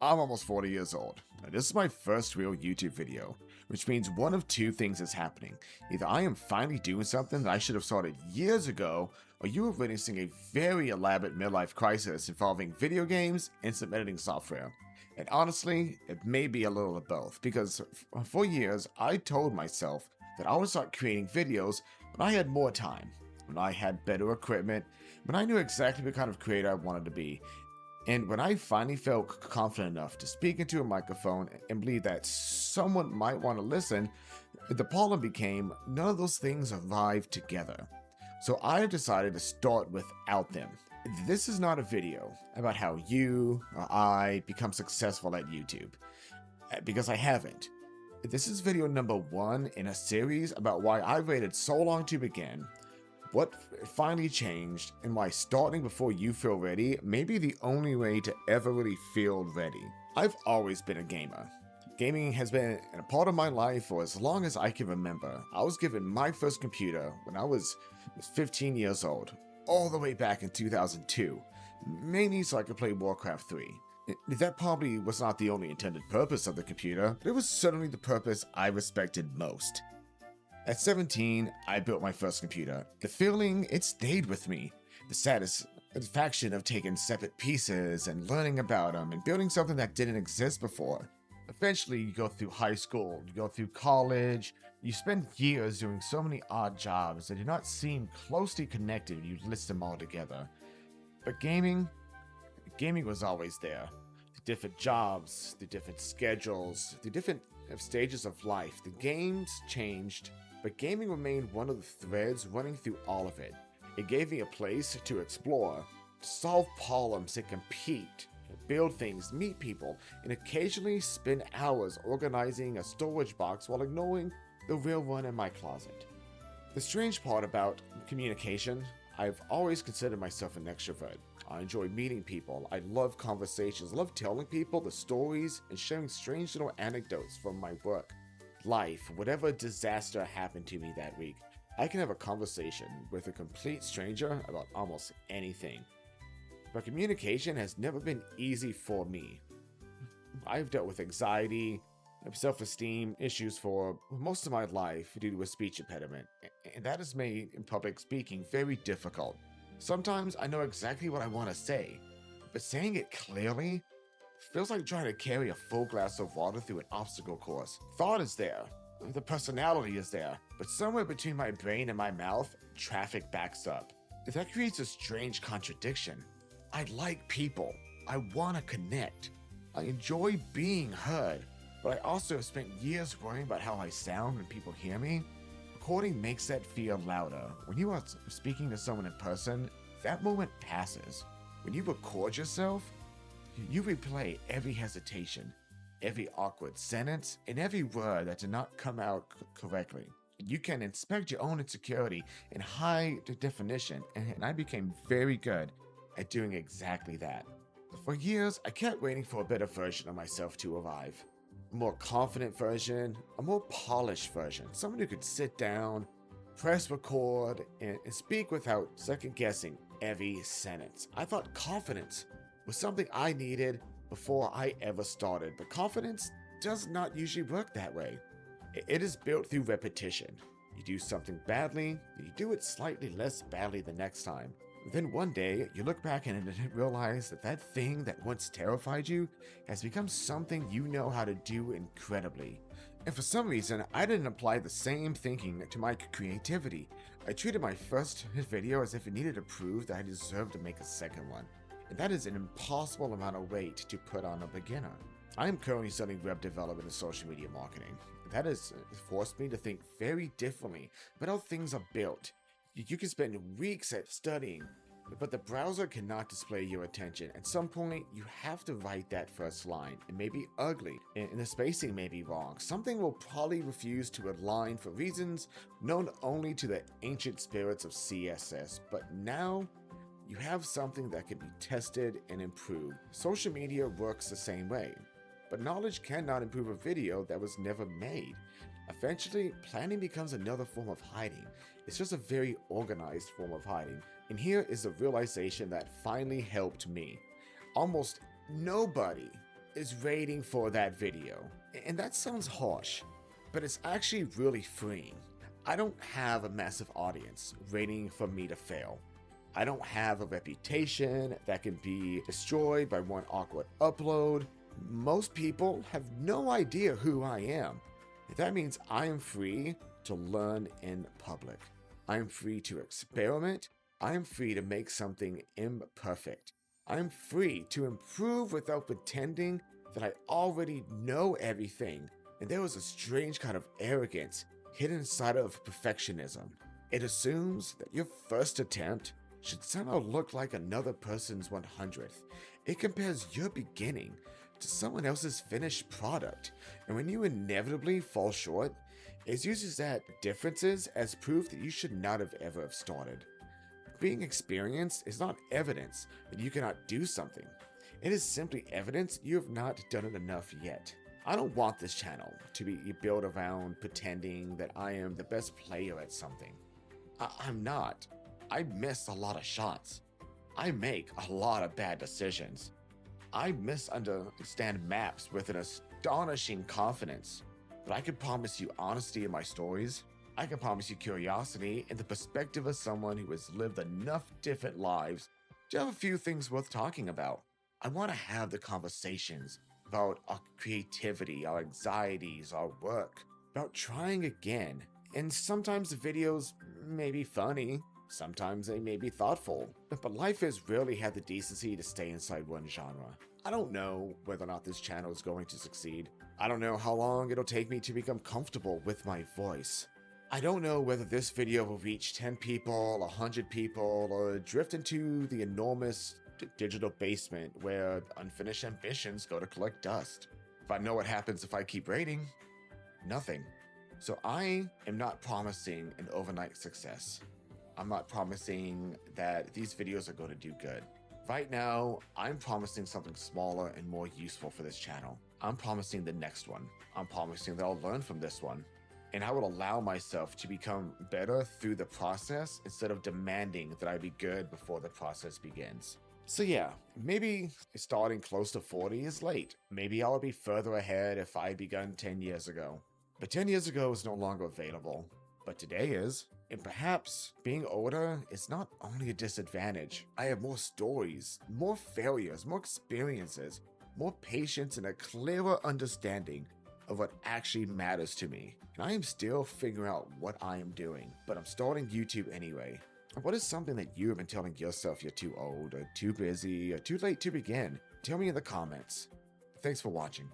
I'm almost 40 years old. Now, this is my first real YouTube video, which means one of two things is happening. Either I am finally doing something that I should have started years ago, or you are witnessing a very elaborate midlife crisis involving video games and some editing software. And honestly, it may be a little of both, because for years I told myself that I would start creating videos when I had more time, when I had better equipment, when I knew exactly what kind of creator I wanted to be. And when I finally felt confident enough to speak into a microphone and believe that someone might want to listen, the problem became none of those things arrived together. So I decided to start without them. This is not a video about how you or I become successful at YouTube, because I haven't. This is video number one in a series about why I waited so long to begin, what finally changed, and why starting before you feel ready may be the only way to ever really feel ready. I've always been a gamer. Gaming has been a part of my life for as long as I can remember. I was given my first computer when I was 15 years old, all the way back in 2002, mainly so I could play Warcraft 3. That probably was not the only intended purpose of the computer, but it was certainly the purpose I respected most. At 17, I built my first computer. The feeling, it stayed with me. The satisfaction of taking separate pieces and learning about them and building something that didn't exist before. Eventually, you go through high school, you go through college, you spend years doing so many odd jobs that do not seem closely connected when you list them all together. But gaming was always there. The different jobs, the different schedules, the different stages of life. The games changed, but gaming remained one of the threads running through all of it. It gave me a place to explore, to solve problems and compete, build things, meet people, and occasionally spend hours organizing a storage box while ignoring the real one in my closet. The strange part about communication, I've always considered myself an extrovert. I enjoy meeting people, I love conversations, I love telling people the stories and sharing strange little anecdotes from my work, life, whatever disaster happened to me that week. I can have a conversation with a complete stranger about almost anything. But communication has never been easy for me. I've dealt with anxiety, self-esteem issues for most of my life due to a speech impediment, and that has made public speaking very difficult. Sometimes I know exactly what I want to say, but saying it clearly feels like trying to carry a full glass of water through an obstacle course. Thought is there, the personality is there, but somewhere between my brain and my mouth, traffic backs up. That creates a strange contradiction. I like people. I want to connect. I enjoy being heard, but I also have spent years worrying about how I sound when people hear me. Recording makes that feel louder. When you are speaking to someone in person, that moment passes. When you record yourself, you replay every hesitation, every awkward sentence, and every word that did not come out correctly. You can inspect your own insecurity in high definition, and I became very good at doing exactly that. For years, I kept waiting for a better version of myself to arrive. A more confident version, a more polished version, someone who could sit down, press record, and speak without second guessing every sentence. I thought confidence was something I needed before I ever started, but confidence does not usually work that way. It is built through repetition. You do something badly, you do it slightly less badly the next time. Then one day, you look back and realize that that thing that once terrified you has become something you know how to do incredibly. And for some reason, I didn't apply the same thinking to my creativity. I treated my first video as if it needed to prove that I deserved to make a second one. And that is an impossible amount of weight to put on a beginner. I am currently studying web development and social media marketing. That has forced me to think very differently about how things are built. You can spend weeks at studying, but the browser cannot display your attention. At some point, you have to write that first line. It may be ugly, and the spacing may be wrong. Something will probably refuse to align for reasons known only to the ancient spirits of CSS. But now, you have something that can be tested and improved. Social media works the same way, but knowledge cannot improve a video that was never made. Eventually, planning becomes another form of hiding. It's just a very organized form of hiding. And here is the realization that finally helped me. Almost nobody is waiting for that video. And that sounds harsh, but it's actually really freeing. I don't have a massive audience waiting for me to fail. I don't have a reputation that can be destroyed by one awkward upload. Most people have no idea who I am. That means I am free to learn in public. I am free to experiment. I am free to make something imperfect. I am free to improve without pretending that I already know everything. And there was a strange kind of arrogance hidden inside of perfectionism. It assumes that your first attempt should somehow look like another person's 100th. It compares your beginning to someone else's finished product, and when you inevitably fall short, it uses that differences as proof that you should not have ever have started. Being experienced is not evidence that you cannot do something. It is simply evidence you have not done it enough yet. I don't want this channel to be built around pretending that I am the best player at something. I'm not. I miss a lot of shots. I make a lot of bad decisions. I misunderstand maps with an astonishing confidence. But I can promise you honesty in my stories. I can promise you curiosity in the perspective of someone who has lived enough different lives to have a few things worth talking about. I want to have the conversations about our creativity, our anxieties, our work, about trying again. And sometimes the videos may be funny, sometimes they may be thoughtful, but life has rarely had the decency to stay inside one genre. I don't know whether or not this channel is going to succeed. I don't know how long it'll take me to become comfortable with my voice. I don't know whether this video will reach 10 people, 100 people, or drift into the enormous digital basement where unfinished ambitions go to collect dust. If I know what happens if I keep rating, nothing. So I am not promising an overnight success. I'm not promising that these videos are going to do good. Right now, I'm promising something smaller and more useful for this channel. I'm promising the next one. I'm promising that I'll learn from this one. And I will allow myself to become better through the process instead of demanding that I be good before the process begins. So yeah, maybe starting close to 40 is late. Maybe I'll be further ahead if I had begun 10 years ago. But 10 years ago is no longer available. But today is. And perhaps being older is not only a disadvantage. I have more stories, more failures, more experiences, more patience, and a clearer understanding of what actually matters to me. And I am still figuring out what I am doing, but I'm starting YouTube anyway. What is something that you have been telling yourself you're too old, or too busy, or too late to begin? Tell me in the comments. Thanks for watching.